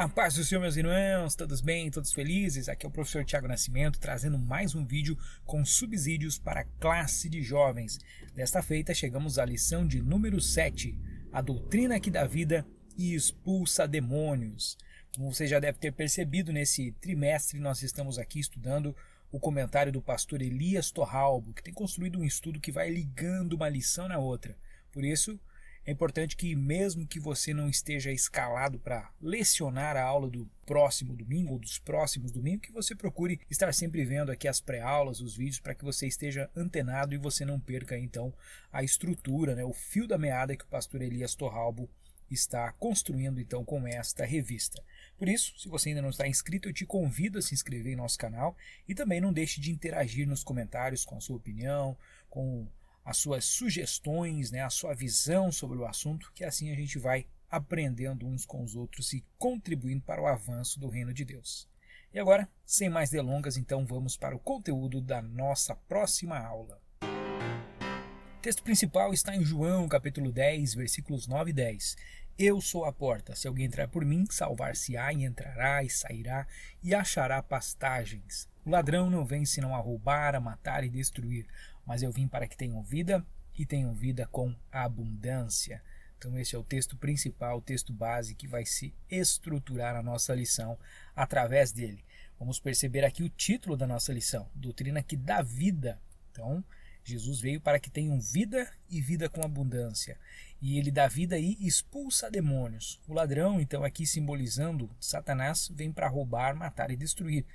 A paz do Senhor, meus irmãos, todos bem, todos felizes? Aqui é o professor Tiago Nascimento, trazendo mais um vídeo com subsídios para a classe de jovens. Desta feita, chegamos à lição de número 7, a doutrina que dá vida e expulsa demônios. Como você já deve ter percebido, nesse trimestre nós estamos aqui estudando o comentário do pastor Elias Torralbo, que tem construído um estudo que vai ligando uma lição na outra. Por isso, é importante que, mesmo que você não esteja escalado para lecionar a aula do próximo domingo ou dos próximos domingos, que você procure estar sempre vendo aqui as pré-aulas, os vídeos, para que você esteja antenado e você não perca então a estrutura, o fio da meada que o pastor Elias Torralbo está construindo então com esta revista. Por isso, se você ainda não está inscrito, eu te convido a se inscrever em nosso canal e também não deixe de interagir nos comentários com a sua opinião, com as suas sugestões, a sua visão sobre o assunto, que assim a gente vai aprendendo uns com os outros e contribuindo para o avanço do reino de Deus. E agora, sem mais delongas, então vamos para o conteúdo da nossa próxima aula. O texto principal está em João, capítulo 10, versículos 9 e 10. Eu sou a porta, se alguém entrar por mim, salvar-se-á e entrará e sairá e achará pastagens. O ladrão não vem senão a roubar, a matar e destruir, mas eu vim para que tenham vida e tenham vida com abundância. Então esse é o texto principal, o texto base que vai se estruturar a nossa lição através dele. Vamos perceber aqui o título da nossa lição, doutrina que dá vida. Então, Jesus veio para que tenham vida e vida com abundância. E ele dá vida e expulsa demônios. O ladrão, então, aqui simbolizando Satanás, vem para roubar, matar e destruir.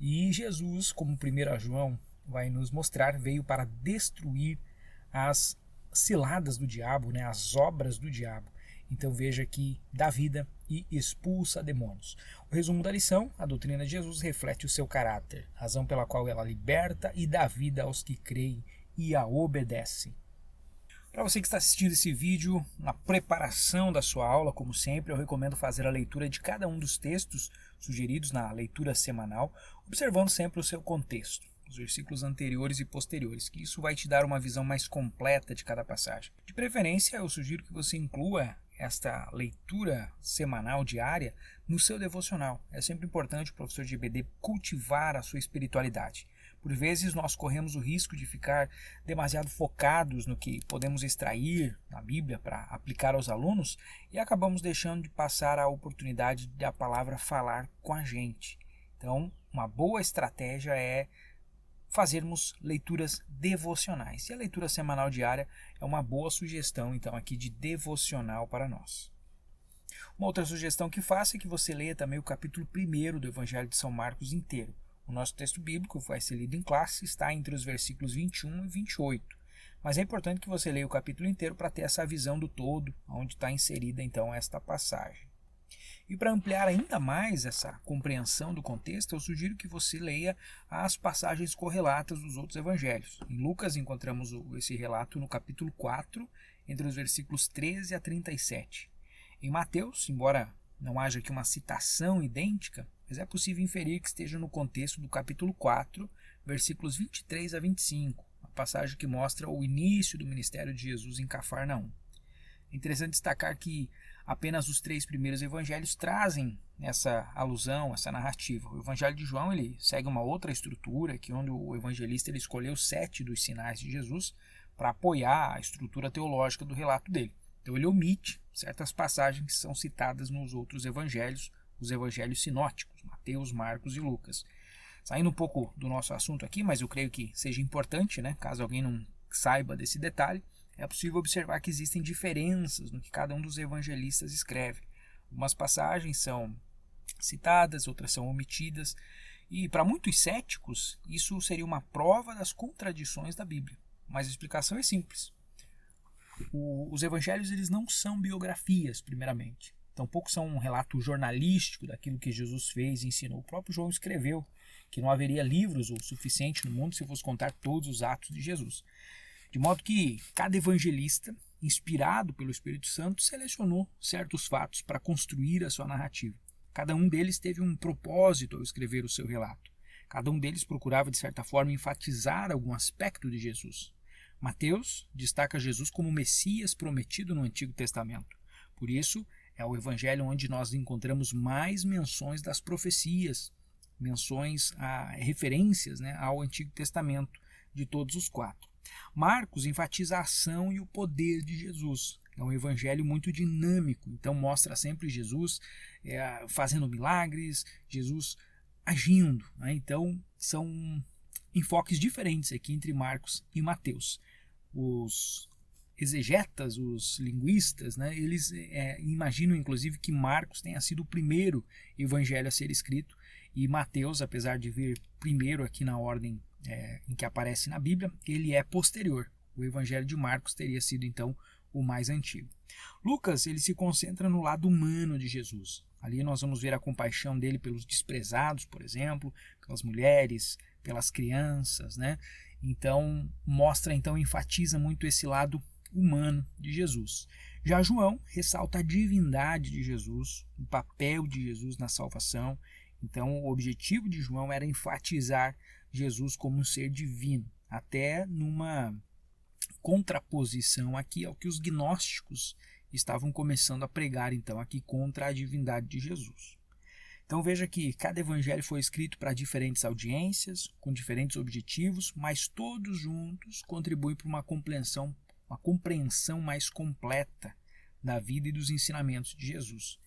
E Jesus, como 1 João vai nos mostrar, veio para destruir as ciladas do diabo, as obras do diabo. Então veja que dá vida e expulsa demônios. O resumo da lição: a doutrina de Jesus reflete o seu caráter, razão pela qual ela liberta e dá vida aos que creem e a obedecem. Para você que está assistindo esse vídeo, na preparação da sua aula, como sempre, eu recomendo fazer a leitura de cada um dos textos sugeridos na leitura semanal, observando sempre o seu contexto, os versículos anteriores e posteriores, que isso vai te dar uma visão mais completa de cada passagem. De preferência, eu sugiro que você inclua esta leitura semanal diária no seu devocional. É sempre importante o professor de EBD cultivar a sua espiritualidade. Por vezes nós corremos o risco de ficar demasiado focados no que podemos extrair na Bíblia para aplicar aos alunos e acabamos deixando de passar a oportunidade da palavra falar com a gente. Então, uma boa estratégia é fazermos leituras devocionais. E a leitura semanal diária é uma boa sugestão, então, aqui de devocional para nós. Uma outra sugestão que faço é que você leia também o capítulo 1 do Evangelho de São Marcos inteiro. O nosso texto bíblico vai ser lido em classe, está entre os versículos 21 e 28. Mas é importante que você leia o capítulo inteiro para ter essa visão do todo, onde está inserida então esta passagem. E para ampliar ainda mais essa compreensão do contexto, eu sugiro que você leia as passagens correlatas dos outros evangelhos. Em Lucas encontramos esse relato no capítulo 4, entre os versículos 13 a 37. Em Mateus, embora não haja aqui uma citação idêntica, mas é possível inferir que esteja no contexto do capítulo 4, versículos 23 a 25, a passagem que mostra o início do ministério de Jesus em Cafarnaum. É interessante destacar que apenas os 3 primeiros evangelhos trazem essa alusão, essa narrativa. O evangelho de João ele segue uma outra estrutura, que onde o evangelista ele escolheu 7 dos sinais de Jesus para apoiar a estrutura teológica do relato dele. Então ele omite certas passagens que são citadas nos outros evangelhos, os evangelhos sinóticos, Mateus, Marcos e Lucas. Saindo um pouco do nosso assunto aqui, mas eu creio que seja importante, caso alguém não saiba desse detalhe, é possível observar que existem diferenças no que cada um dos evangelistas escreve. Algumas passagens são citadas, outras são omitidas, e para muitos céticos isso seria uma prova das contradições da Bíblia. Mas a explicação é simples. Os evangelhos eles não são biografias, primeiramente. Tampouco são um relato jornalístico daquilo que Jesus fez e ensinou. O próprio João escreveu que não haveria livros o suficiente no mundo se fosse contar todos os atos de Jesus. De modo que cada evangelista, inspirado pelo Espírito Santo, selecionou certos fatos para construir a sua narrativa. Cada um deles teve um propósito ao escrever o seu relato. Cada um deles procurava, de certa forma, enfatizar algum aspecto de Jesus. Mateus destaca Jesus como o Messias prometido no Antigo Testamento. Por isso, É o evangelho onde nós encontramos mais menções das profecias, menções a referências, né, ao Antigo Testamento de todos os quatro. Marcos enfatiza a ação e o poder de Jesus. É um evangelho muito dinâmico, então mostra sempre Jesus fazendo milagres, Jesus agindo, né? Então são enfoques diferentes aqui entre Marcos e Mateus. Os exegetas, os linguistas, né, eles imaginam inclusive que Marcos tenha sido o primeiro evangelho a ser escrito e Mateus, apesar de vir primeiro aqui na ordem em que aparece na Bíblia, ele é posterior. O evangelho de Marcos teria sido então o mais antigo. Lucas, ele se concentra no lado humano de Jesus. Ali nós vamos ver a compaixão dele pelos desprezados, por exemplo, pelas mulheres, pelas crianças, né? Então enfatiza muito esse lado humano de Jesus. Já João ressalta a divindade de Jesus, o papel de Jesus na salvação. Então o objetivo de João era enfatizar Jesus como um ser divino, até numa contraposição aqui ao que os gnósticos estavam começando a pregar então aqui contra a divindade de Jesus. Então veja que cada evangelho foi escrito para diferentes audiências, com diferentes objetivos, mas todos juntos contribuem para uma compreensão mais completa da vida e dos ensinamentos de Jesus.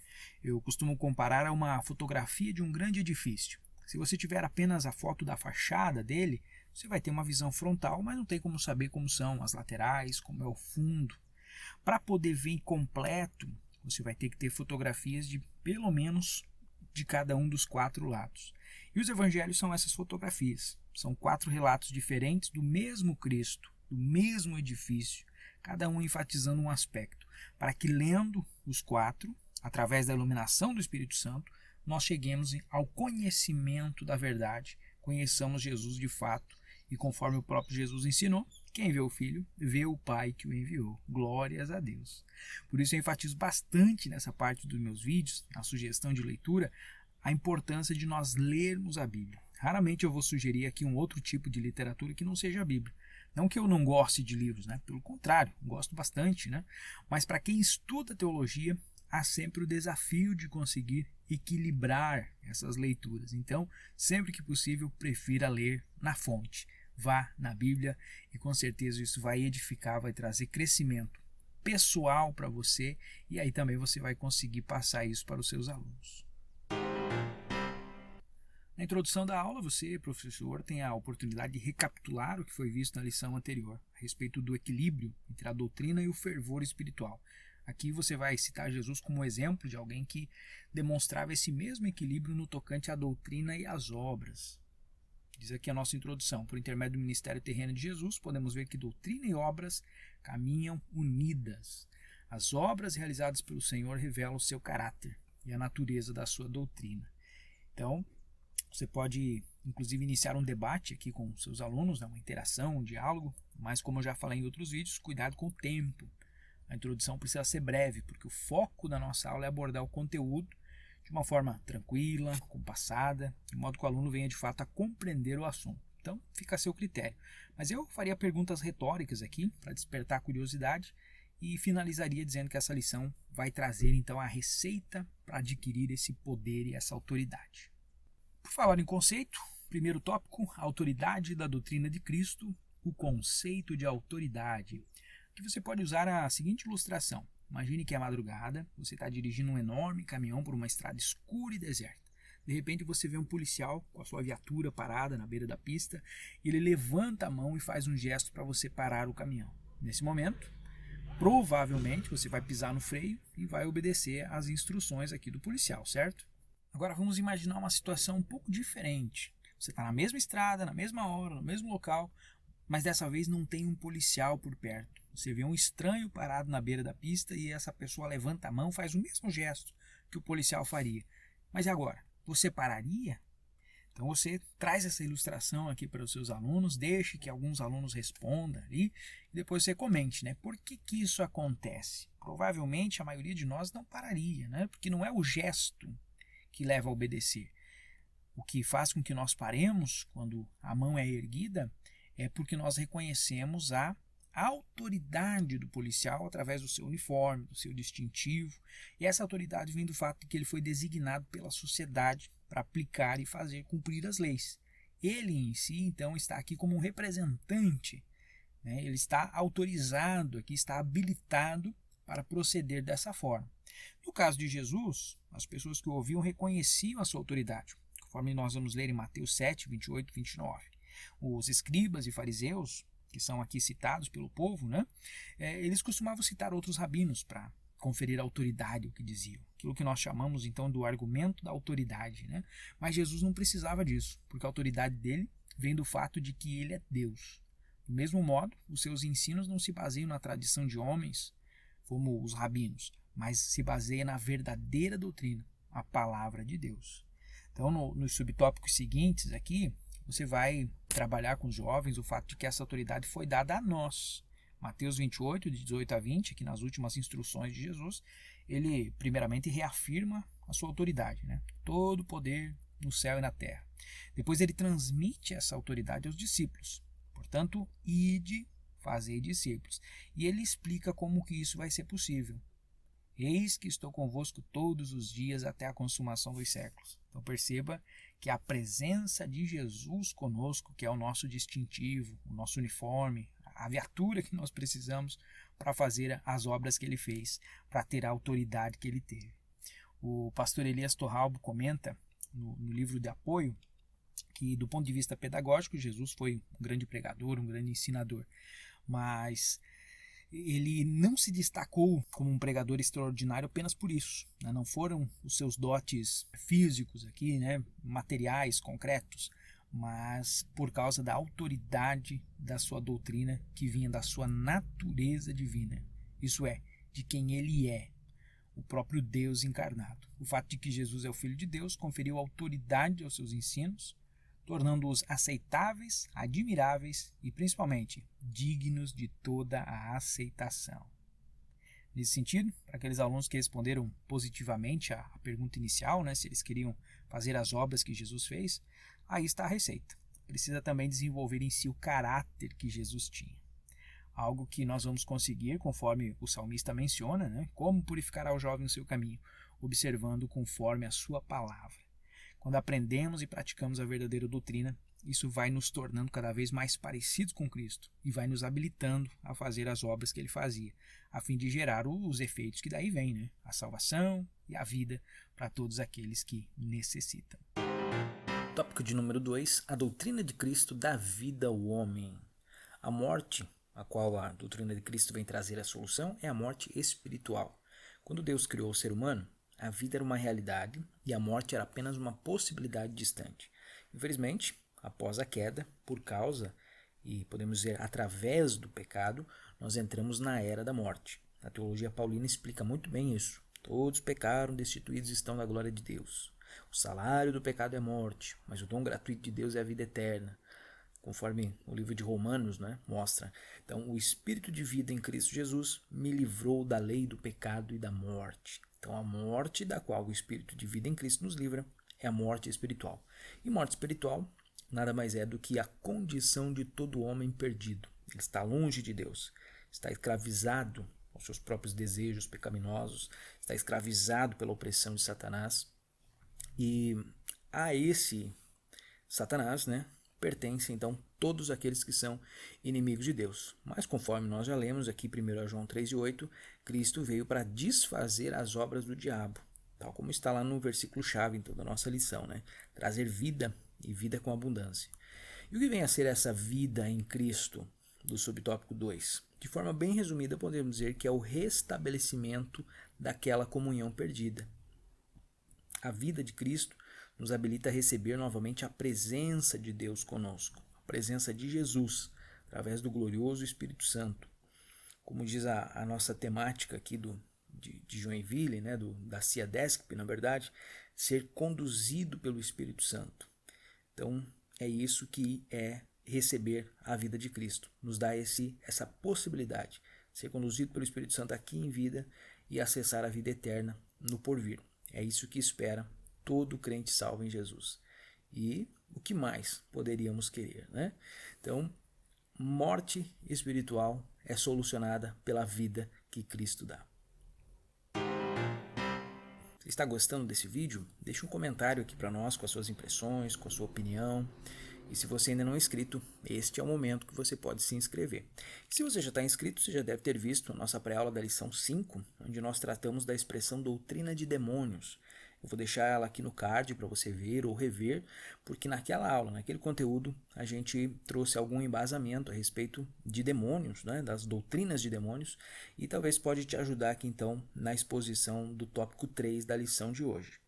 Eu costumo comparar a uma fotografia de um grande edifício. Se você tiver apenas a foto da fachada dele, você vai ter uma visão frontal, mas não tem como saber como são as laterais, como é o fundo. Para poder ver completo, você vai ter que ter fotografias de pelo menos de cada um dos quatro lados. E os evangelhos são essas fotografias. São 4 relatos diferentes do mesmo Cristo, do mesmo edifício, cada um enfatizando um aspecto, para que lendo os 4, através da iluminação do Espírito Santo, nós cheguemos ao conhecimento da verdade, conheçamos Jesus de fato, e conforme o próprio Jesus ensinou, quem vê o Filho, vê o Pai que o enviou. Glórias a Deus. Por isso eu enfatizo bastante nessa parte dos meus vídeos, na sugestão de leitura, a importância de nós lermos a Bíblia. Raramente eu vou sugerir aqui um outro tipo de literatura que não seja a Bíblia. Não que eu não goste de livros, né? Pelo contrário, gosto bastante, né? Mas para quem estuda teologia, há sempre o desafio de conseguir equilibrar essas leituras. Então, sempre que possível, prefira ler na fonte. Vá na Bíblia e com certeza isso vai edificar, vai trazer crescimento pessoal para você e aí também você vai conseguir passar isso para os seus alunos. Na introdução da aula, você, professor, tem a oportunidade de recapitular o que foi visto na lição anterior, a respeito do equilíbrio entre a doutrina e o fervor espiritual. Aqui você vai citar Jesus como exemplo de alguém que demonstrava esse mesmo equilíbrio no tocante à doutrina e às obras. Diz aqui a nossa introdução, por intermédio do ministério terreno de Jesus, podemos ver que doutrina e obras caminham unidas. As obras realizadas pelo Senhor revelam o seu caráter e a natureza da sua doutrina. Então, você pode, inclusive, iniciar um debate aqui com seus alunos, uma interação, um diálogo, mas como eu já falei em outros vídeos, cuidado com o tempo. A introdução precisa ser breve, porque o foco da nossa aula é abordar o conteúdo de uma forma tranquila, compassada, de modo que o aluno venha de fato a compreender o assunto. Então, fica a seu critério. Mas eu faria perguntas retóricas aqui, para despertar a curiosidade, e finalizaria dizendo que essa lição vai trazer então a receita para adquirir esse poder e essa autoridade. Por falar em conceito, primeiro tópico, a autoridade da doutrina de Cristo, o conceito de autoridade. Aqui você pode usar a seguinte ilustração. Imagine que é madrugada, você está dirigindo um enorme caminhão por uma estrada escura e deserta. De repente você vê um policial com a sua viatura parada na beira da pista, e ele levanta a mão e faz um gesto para você parar o caminhão. Nesse momento, provavelmente você vai pisar no freio e vai obedecer às instruções aqui do policial, certo? Agora vamos imaginar uma situação um pouco diferente. Você está na mesma estrada, na mesma hora, no mesmo local, mas dessa vez não tem um policial por perto. Você vê um estranho parado na beira da pista e essa pessoa levanta a mão, faz o mesmo gesto que o policial faria. Mas e agora? Você pararia? Então você traz essa ilustração aqui para os seus alunos, deixe que alguns alunos respondam ali e depois você comente, né? Por que isso acontece? Provavelmente a maioria de nós não pararia, né? Porque não é o gesto que leva a obedecer. O que faz com que nós paremos quando a mão é erguida é porque nós reconhecemos a autoridade do policial através do seu uniforme, do seu distintivo, e essa autoridade vem do fato de que ele foi designado pela sociedade para aplicar e fazer cumprir as leis. Ele em si, então, está aqui como um representante, né? Ele está autorizado aqui, está habilitado para proceder dessa forma. No caso de Jesus, as pessoas que o ouviam reconheciam a sua autoridade, conforme nós vamos ler em Mateus 7, 28 e 29. Os escribas e fariseus, que são aqui citados pelo povo, né, eles costumavam citar outros rabinos para conferir autoridade ao que diziam. Aquilo que nós chamamos então do argumento da autoridade. Né? Mas Jesus não precisava disso, porque a autoridade dele vem do fato de que ele é Deus. Do mesmo modo, os seus ensinos não se baseiam na tradição de homens, como os rabinos, mas se baseia na verdadeira doutrina, a palavra de Deus. Então, nos subtópicos seguintes aqui, você vai trabalhar com os jovens o fato de que essa autoridade foi dada a nós. Mateus 28, de 18 a 20, aqui nas últimas instruções de Jesus, ele primeiramente reafirma a sua autoridade, né? Todo o poder no céu e na terra. Depois ele transmite essa autoridade aos discípulos. Portanto, ide, fazei discípulos. E ele explica como que isso vai ser possível. Eis que estou convosco todos os dias até a consumação dos séculos. Então perceba que a presença de Jesus conosco, que é o nosso distintivo, o nosso uniforme, a viatura que nós precisamos para fazer as obras que ele fez, para ter a autoridade que ele teve. O pastor Elias Torralbo comenta no livro de apoio que, do ponto de vista pedagógico, Jesus foi um grande pregador, um grande ensinador, mas ele não se destacou como um pregador extraordinário apenas por isso. Né? Não foram os seus dotes físicos aqui, né? Materiais, concretos, mas por causa da autoridade da sua doutrina que vinha da sua natureza divina. Isso é, de quem ele é, o próprio Deus encarnado. O fato de que Jesus é o Filho de Deus conferiu autoridade aos seus ensinos, tornando-os aceitáveis, admiráveis e, principalmente, dignos de toda a aceitação. Nesse sentido, para aqueles alunos que responderam positivamente à pergunta inicial, né, se eles queriam fazer as obras que Jesus fez, aí está a receita. Precisa também desenvolver em si o caráter que Jesus tinha. Algo que nós vamos conseguir, conforme o salmista menciona, né, como purificará o jovem o seu caminho, observando conforme a sua palavra. Quando aprendemos e praticamos a verdadeira doutrina, isso vai nos tornando cada vez mais parecidos com Cristo e vai nos habilitando a fazer as obras que ele fazia, a fim de gerar os efeitos que daí vêm, né? A salvação e a vida para todos aqueles que necessitam. Tópico de número 2, a doutrina de Cristo dá vida ao homem. A morte, a qual a doutrina de Cristo vem trazer a solução, é a morte espiritual. Quando Deus criou o ser humano, a vida era uma realidade e a morte era apenas uma possibilidade distante. Infelizmente, após a queda, por causa, e podemos dizer através do pecado, nós entramos na era da morte. A teologia paulina explica muito bem isso. Todos pecaram, destituídos estão da glória de Deus. O salário do pecado é morte, mas o dom gratuito de Deus é a vida eterna, conforme o livro de Romanos, né, mostra. Então, o Espírito de vida em Cristo Jesus me livrou da lei do pecado e da morte. Então, a morte da qual o Espírito de vida em Cristo nos livra é a morte espiritual. E morte espiritual nada mais é do que a condição de todo homem perdido. Ele está longe de Deus, está escravizado aos seus próprios desejos pecaminosos, está escravizado pela opressão de Satanás. E a esse Satanás, né, pertencem então todos aqueles que são inimigos de Deus. Mas conforme nós já lemos aqui 1 João 3,8, Cristo veio para desfazer as obras do diabo, tal como está lá no versículo chave então, da nossa lição, né? Trazer vida e vida com abundância. E o que vem a ser essa vida em Cristo, do subtópico 2? De forma bem resumida, podemos dizer que é o restabelecimento daquela comunhão perdida. A vida de Cristo nos habilita a receber novamente a presença de Deus conosco, a presença de Jesus, através do glorioso Espírito Santo. Como diz a nossa temática aqui de Joinville, né, da CIADESP, na verdade, ser conduzido pelo Espírito Santo. Então, é isso que é receber a vida de Cristo. Nos dá essa possibilidade de ser conduzido pelo Espírito Santo aqui em vida e acessar a vida eterna no porvir. É isso que espera todo crente salvo em Jesus. E o que mais poderíamos querer, né? Então, morte espiritual é solucionada pela vida que Cristo dá. Você está gostando desse vídeo? Deixe um comentário aqui para nós com as suas impressões, com a sua opinião. E se você ainda não é inscrito, este é o momento que você pode se inscrever. Se você já está inscrito, você já deve ter visto a nossa pré-aula da lição 5, onde nós tratamos da expressão doutrina de demônios. Eu vou deixar ela aqui no card para você ver ou rever, porque naquela aula, naquele conteúdo, a gente trouxe algum embasamento a respeito de demônios, né, das doutrinas de demônios, e talvez pode te ajudar aqui então na exposição do tópico 3 da lição de hoje.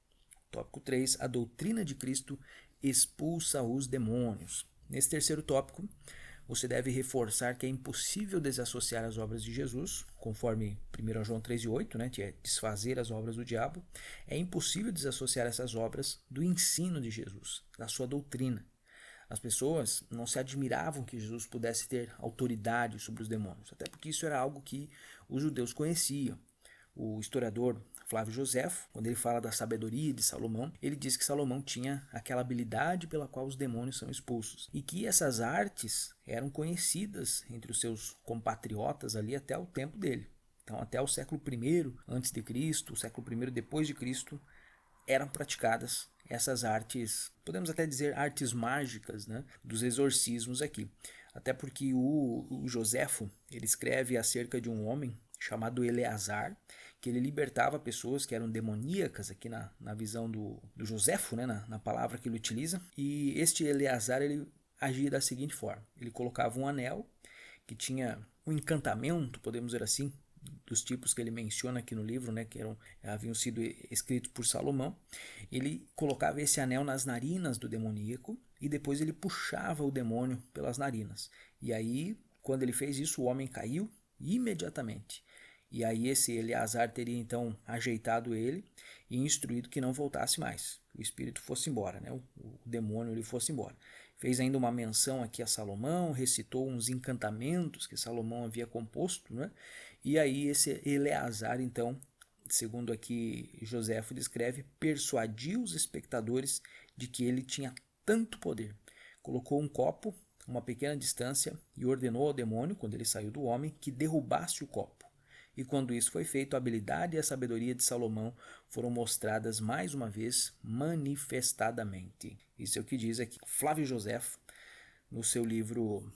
Tópico 3, a doutrina de Cristo expulsa os demônios. Nesse terceiro tópico, você deve reforçar que é impossível desassociar as obras de Jesus, conforme 1 João 3,8, né, que é desfazer as obras do diabo. É impossível desassociar essas obras do ensino de Jesus, da sua doutrina. As pessoas não se admiravam que Jesus pudesse ter autoridade sobre os demônios, até porque isso era algo que os judeus conheciam. O historiador Flávio Joséfo, quando ele fala da sabedoria de Salomão, ele diz que Salomão tinha aquela habilidade pela qual os demônios são expulsos e que essas artes eram conhecidas entre os seus compatriotas ali até o tempo dele. Então, até o século I antes de Cristo, o século I depois de Cristo, eram praticadas essas artes, podemos até dizer artes mágicas, né, dos exorcismos aqui. Até porque o Joséfo, ele escreve acerca de um homem chamado Eleazar, que ele libertava pessoas que eram demoníacas, aqui na visão do Joséfo, né, na palavra que ele utiliza. E este Eleazar, ele agia da seguinte forma: ele colocava um anel que tinha um encantamento, podemos dizer assim, dos tipos que ele menciona aqui no livro, né, que haviam sido escritos por Salomão. Ele colocava esse anel nas narinas do demoníaco e depois ele puxava o demônio pelas narinas. E aí, quando ele fez isso, o homem caiu imediatamente. E aí esse Eleazar teria então ajeitado ele e instruído que não voltasse mais, que o espírito fosse embora, né? O demônio ele fosse embora. Fez ainda uma menção aqui a Salomão, recitou uns encantamentos que Salomão havia composto, né? E aí esse Eleazar então, segundo aqui Joséfo descreve, persuadiu os espectadores de que ele tinha tanto poder. Colocou um copo a uma pequena distância e ordenou ao demônio, quando ele saiu do homem, que derrubasse o copo. E quando isso foi feito, a habilidade e a sabedoria de Salomão foram mostradas mais uma vez manifestadamente. Isso é o que diz aqui Flávio Joséfo no seu livro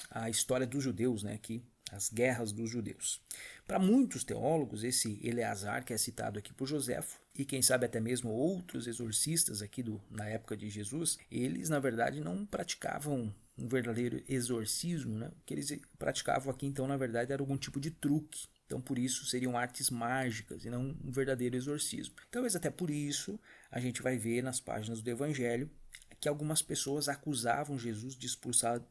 A História dos Judeus, né, aqui, As Guerras dos Judeus. Para muitos teólogos, esse Eleazar, que é citado aqui por Joséfo, e quem sabe até mesmo outros exorcistas aqui na época de Jesus, eles na verdade não praticavam um verdadeiro exorcismo, né? O que eles praticavam aqui então na verdade era algum tipo de truque. Então, por isso, seriam artes mágicas e não um verdadeiro exorcismo. Talvez até por isso, a gente vai ver nas páginas do Evangelho que algumas pessoas acusavam Jesus de expulsar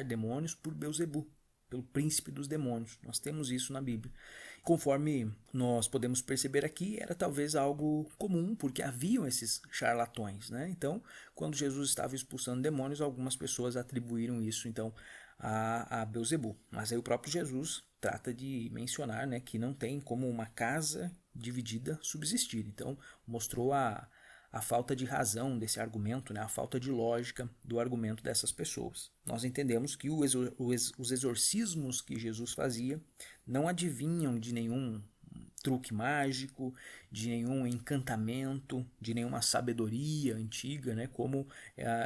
demônios por Belzebu, pelo príncipe dos demônios. Nós temos isso na Bíblia. Conforme nós podemos perceber aqui, era talvez algo comum, porque haviam esses charlatões, né? Então, quando Jesus estava expulsando demônios, algumas pessoas atribuíram isso, então, a Belzebu. Mas aí o próprio Jesus trata de mencionar, né, que não tem como uma casa dividida subsistir. Então, mostrou a falta de razão desse argumento, né, a falta de lógica do argumento dessas pessoas. Nós entendemos que os exorcismos que Jesus fazia não adivinham de nenhum truque mágico, de nenhum encantamento, de nenhuma sabedoria antiga, né, como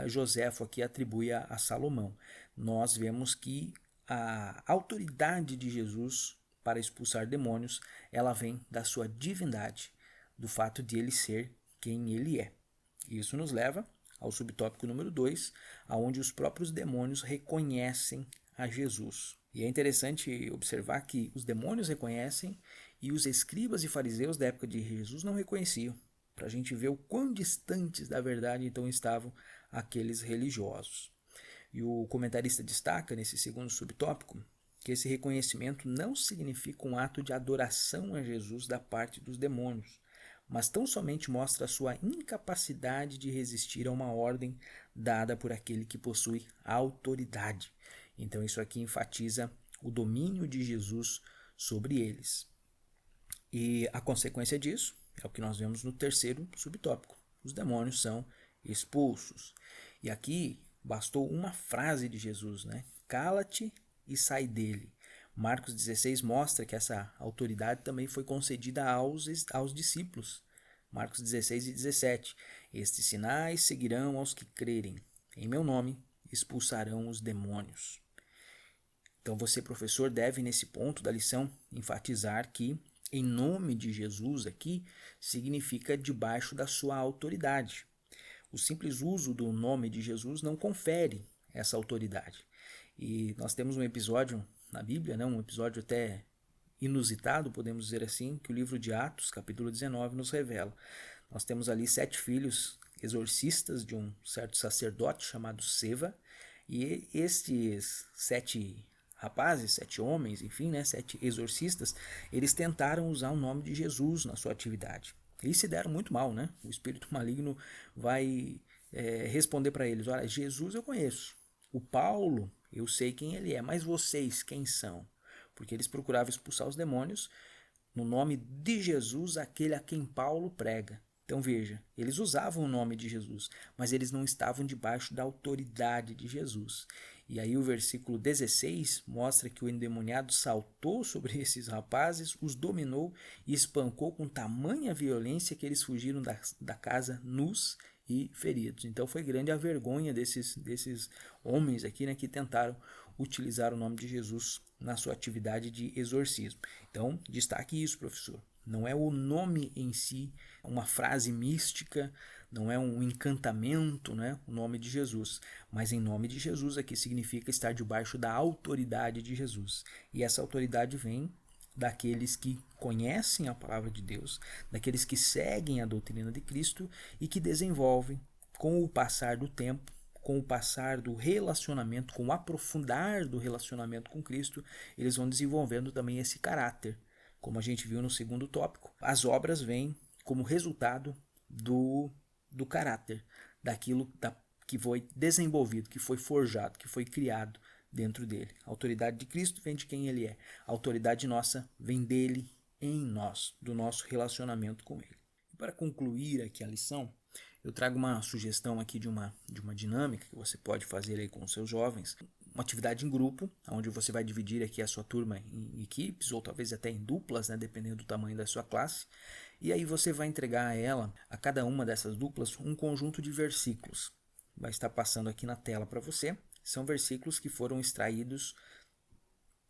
Joséfo aqui atribui a Salomão. Nós vemos que a autoridade de Jesus para expulsar demônios, ela vem da sua divindade, do fato de ele ser quem ele é. Isso nos leva ao subtópico número 2, aonde os próprios demônios reconhecem a Jesus. E é interessante observar que os demônios reconhecem e os escribas e fariseus da época de Jesus não reconheciam, para a gente ver o quão distantes da verdade então estavam aqueles religiosos. E o comentarista destaca, nesse segundo subtópico, que esse reconhecimento não significa um ato de adoração a Jesus da parte dos demônios, mas tão somente mostra a sua incapacidade de resistir a uma ordem dada por aquele que possui autoridade. Então isso aqui enfatiza o domínio de Jesus sobre eles. E a consequência disso é o que nós vemos no terceiro subtópico. Os demônios são expulsos. E aqui bastou uma frase de Jesus, né? Cala-te e sai dele. Marcos 16 mostra que essa autoridade também foi concedida aos discípulos. Marcos 16 e 17. Estes sinais seguirão aos que crerem. Em meu nome expulsarão os demônios. Então você, professor, deve nesse ponto da lição enfatizar que em nome de Jesus aqui significa debaixo da sua autoridade. O simples uso do nome de Jesus não confere essa autoridade. E nós temos um episódio na Bíblia, né, um episódio até inusitado, podemos dizer assim, que o livro de Atos, capítulo 19, nos revela. Nós temos ali 7 filhos exorcistas de um certo sacerdote chamado Seva, e estes 7 rapazes, 7 homens, enfim, né, 7 exorcistas, eles tentaram usar o nome de Jesus na sua atividade. Eles se deram muito mal, né? O espírito maligno vai responder para eles: olha, Jesus eu conheço, o Paulo eu sei quem ele é, mas vocês quem são? Porque eles procuravam expulsar os demônios no nome de Jesus, aquele a quem Paulo prega. Então veja, eles usavam o nome de Jesus, mas eles não estavam debaixo da autoridade de Jesus. E aí o versículo 16 mostra que o endemoniado saltou sobre esses rapazes, os dominou e espancou com tamanha violência que eles fugiram da casa nus e feridos. Então foi grande a vergonha desses homens aqui, né, que tentaram utilizar o nome de Jesus na sua atividade de exorcismo. Então destaque isso, professor. Não é o nome em si, uma frase mística, não é um encantamento, né, o nome de Jesus. Mas em nome de Jesus aqui significa estar debaixo da autoridade de Jesus. E essa autoridade vem daqueles que conhecem a palavra de Deus, daqueles que seguem a doutrina de Cristo e que desenvolvem, com o passar do tempo, com o passar do relacionamento, com o aprofundar do relacionamento com Cristo, eles vão desenvolvendo também esse caráter. Como a gente viu no segundo tópico, as obras vêm como resultado do caráter, daquilo que foi desenvolvido, que foi forjado, que foi criado dentro dele. A autoridade de Cristo vem de quem ele é. A autoridade nossa vem dele em nós, do nosso relacionamento com ele. E para concluir aqui a lição, eu trago uma sugestão aqui de uma dinâmica que você pode fazer aí com os seus jovens. Uma atividade em grupo, onde você vai dividir aqui a sua turma em equipes, ou talvez até em duplas, né, dependendo do tamanho da sua classe. E aí você vai entregar a ela, a cada uma dessas duplas, um conjunto de versículos. Vai estar passando aqui na tela para você. São versículos que foram extraídos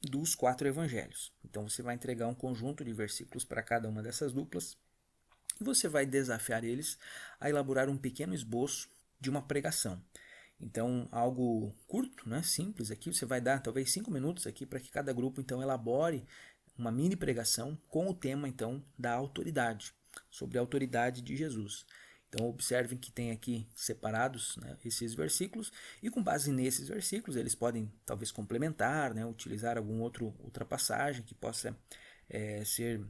dos 4 evangelhos. Então você vai entregar um conjunto de versículos para cada uma dessas duplas e você vai desafiar eles a elaborar um pequeno esboço de uma pregação. Então, algo curto, né, simples aqui, você vai dar talvez 5 minutos aqui para que cada grupo então elabore uma mini pregação com o tema então da autoridade, sobre a autoridade de Jesus. Então observem que tem aqui separados, né, esses versículos, e com base nesses versículos eles podem talvez complementar, né, utilizar outra passagem que possa ser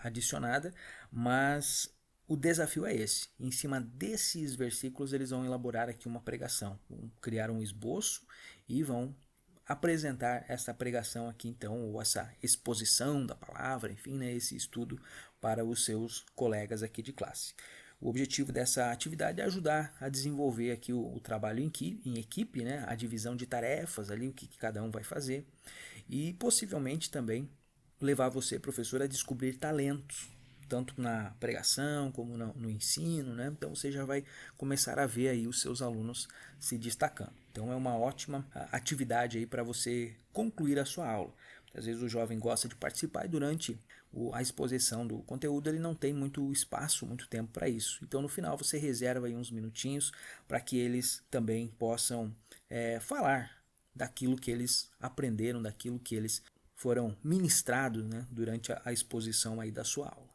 adicionada, mas o desafio é esse. Em cima desses versículos eles vão elaborar aqui uma pregação, vão criar um esboço e vão apresentar essa pregação aqui então, ou essa exposição da palavra, enfim, né, esse estudo para os seus colegas aqui de classe. O objetivo dessa atividade é ajudar a desenvolver aqui o trabalho em equipe, né, a divisão de tarefas ali, o que cada um vai fazer, e possivelmente também levar você, professor, a descobrir talentos, tanto na pregação como no ensino, né? Então você já vai começar a ver aí os seus alunos se destacando. Então é uma ótima atividade aí para você concluir a sua aula. Às vezes o jovem gosta de participar e durante a exposição do conteúdo ele não tem muito espaço, muito tempo para isso. Então no final você reserva aí uns minutinhos para que eles também possam falar daquilo que eles aprenderam, daquilo que eles foram ministrados, né, durante a exposição aí da sua aula.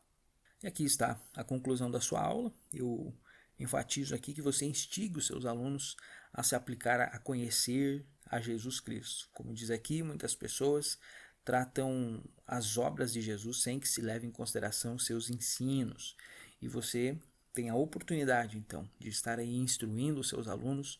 E aqui está a conclusão da sua aula. Eu enfatizo aqui que você instigue os seus alunos a se aplicar a conhecer a Jesus Cristo. Como diz aqui, muitas pessoas tratam as obras de Jesus sem que se leve em consideração seus ensinos. E você tem a oportunidade, então, de estar aí instruindo os seus alunos,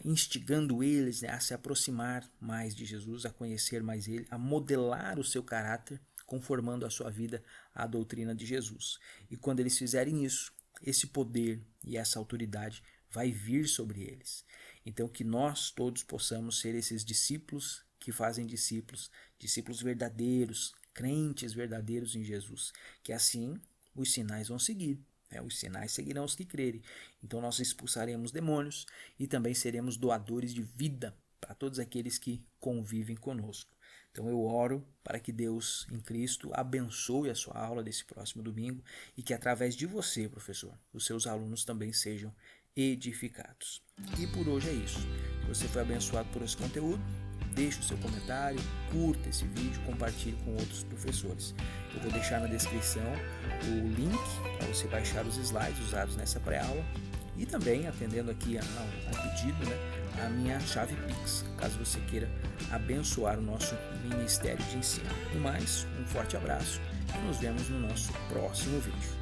instigando eles, né, a se aproximar mais de Jesus, a conhecer mais ele, a modelar o seu caráter, conformando a sua vida à doutrina de Jesus. E quando eles fizerem isso, esse poder e essa autoridade vai vir sobre eles. Então que nós todos possamos ser esses discípulos que fazem discípulos, discípulos verdadeiros, crentes verdadeiros em Jesus, que assim os sinais vão seguir. Os sinais seguirão os que crerem. Então nós expulsaremos demônios e também seremos doadores de vida para todos aqueles que convivem conosco. Então eu oro para que Deus em Cristo abençoe a sua aula desse próximo domingo e que através de você, professor, os seus alunos também sejam edificados. E por hoje é isso. Se você foi abençoado por esse conteúdo, deixe o seu comentário, curta esse vídeo, compartilhe com outros professores. Eu vou deixar na descrição o link para você baixar os slides usados nessa pré-aula e também, atendendo aqui ao pedido, a minha chave Pix, caso você queira abençoar o nosso ministério de ensino. No mais, um forte abraço e nos vemos no nosso próximo vídeo.